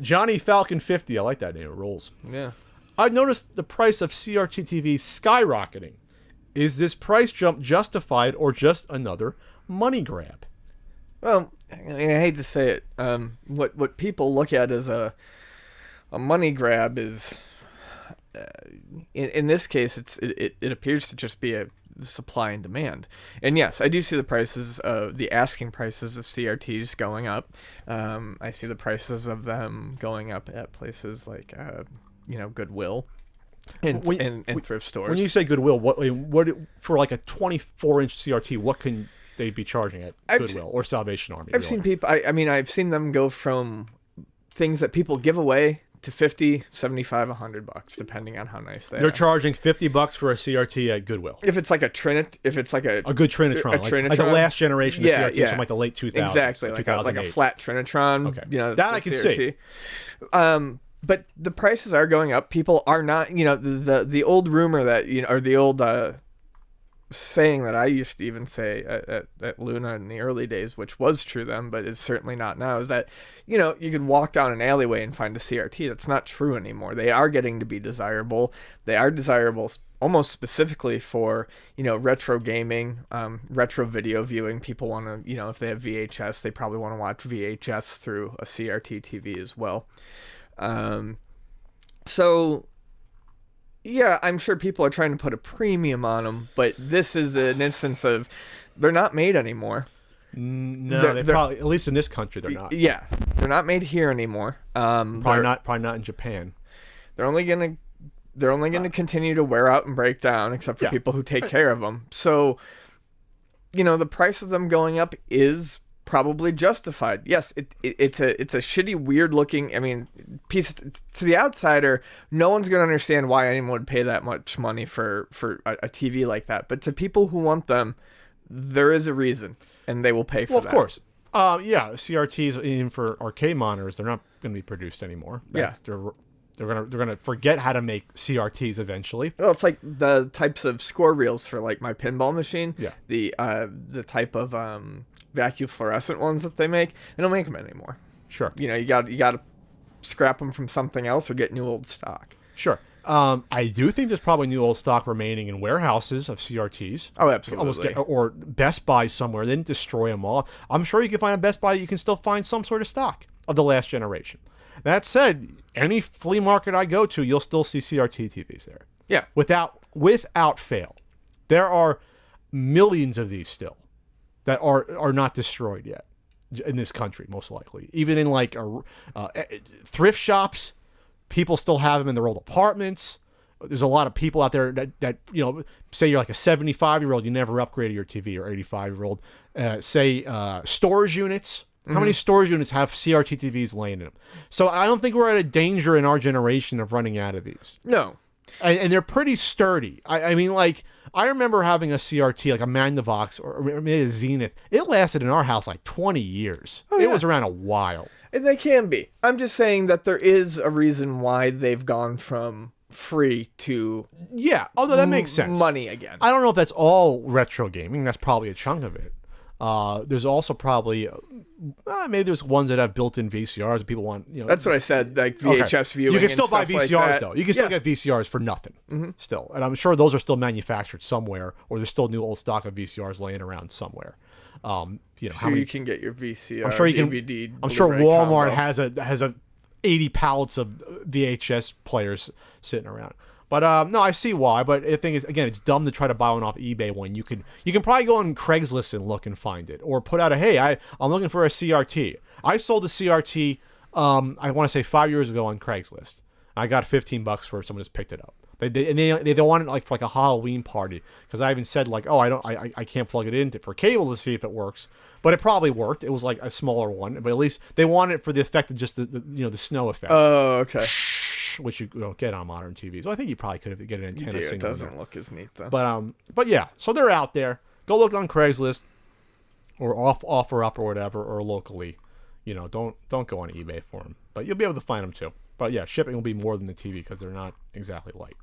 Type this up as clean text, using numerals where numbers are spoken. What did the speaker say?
Johnny Falcon 50. I like that name. It rolls. Yeah. I've noticed the price of CRT TVs skyrocketing. Is this price jump justified or just another money grab? Well, I hate to say it. What people look at as a money grab is, in this case, it appears to just be a supply and demand. And yes, I do see the prices of the asking prices of CRTs going up. I see the prices of them going up at places like Goodwill and thrift stores. When you say Goodwill, what for like a 24-inch CRT, what can they be charging at Goodwill or Salvation Army? I've seen people. I've seen them go from things that people give away to $50, $75, $100, depending on how nice they are. They're charging $50 for a CRT at Goodwill. If it's like a good Trinitron, like the last generation of CRTs from like the late 2000s. Exactly, like a flat Trinitron. Okay, that I can CRT. see. But the prices are going up. People are not, the old rumor that, or the old saying that I used to even say at Luna in the early days, which was true then, but is certainly not now, is that, you could walk down an alleyway and find a CRT. That's not true anymore. They are getting to be desirable. They are desirable almost specifically for, retro gaming, retro video viewing. People want to, if they have VHS, they probably want to watch VHS through a CRT TV as well. So yeah, I'm sure people are trying to put a premium on them, but this is an instance of they're not made anymore. No, they're probably, at least in this country, they're not. Yeah, they're not made here anymore. Probably not in Japan. They're only gonna continue to wear out and break down, except for people who take care of them. So, the price of them going up is probably justified. Yes, it's a shitty, weird looking, piece to the outsider. No one's gonna understand why anyone would pay that much money for a TV like that. But to people who want them, there is a reason, and they will pay for that. Well, of course. CRTs, even for arcade monitors, they're not going to be produced anymore. They're gonna forget how to make CRTs eventually. Well, it's like the types of score reels for like my pinball machine. Yeah. The type of vacuum fluorescent ones that they make. They don't make them anymore. Sure. You got to scrap them from something else or get new old stock. Sure. I do think there's probably new old stock remaining in warehouses of CRTs. Oh, absolutely. Or Best Buy somewhere. They didn't destroy them all. I'm sure you can find a Best Buy. You can still find some sort of stock of the last generation. That said, any flea market I go to, you'll still see CRT TVs there. Yeah. Without fail. There are millions of these still that are not destroyed yet in this country, most likely. Even in like thrift shops, people still have them in their old apartments. There's a lot of people out there that say you're like a 75-year-old, you never upgraded your TV, or 85-year-old. Storage units. How many storage units have CRT TVs laying in them? So I don't think we're at a danger in our generation of running out of these. No. And they're pretty sturdy. I remember having a CRT, like a Magnavox or maybe a Zenith. It lasted in our house like 20 years. Oh, yeah. It was around a while. And they can be. I'm just saying that there is a reason why they've gone from free to although that makes sense. Money again. I don't know if that's all retro gaming. That's probably a chunk of it. There's also probably maybe there's ones that have built-in VCRs that people want. That's what I said, like VHS viewing. You can still buy and VCRs stuff like that. though. You can still get VCRs for nothing still, and I'm sure those are still manufactured somewhere, or there's still new old stock of VCRs laying around somewhere. You can get your VCR. I'm sure you DVD, can. I'm sure Walmart combo. has a 80 pallets of VHS players sitting around. But no, I see why. But the thing is, again, it's dumb to try to buy one off eBay when you can probably go on Craigslist and look and find it, or put out I'm looking for a CRT. I sold a CRT, I want to say 5 years ago on Craigslist. I got $15 for it. Someone just picked it up. They don't want it like for like a Halloween party, because I even said like, I can't plug it in for cable to see if it works, but it probably worked. It was like a smaller one, but at least they want it for the effect of just the snow effect. Oh, okay. Which you don't get on modern TVs. So I think you probably could get an antenna. It doesn't look as neat though. But yeah, so they're out there. Go look on Craigslist or offer up or whatever, or locally. Don't go on eBay for them. But you'll be able to find them too. But yeah, shipping will be more than the TV because they're not exactly light.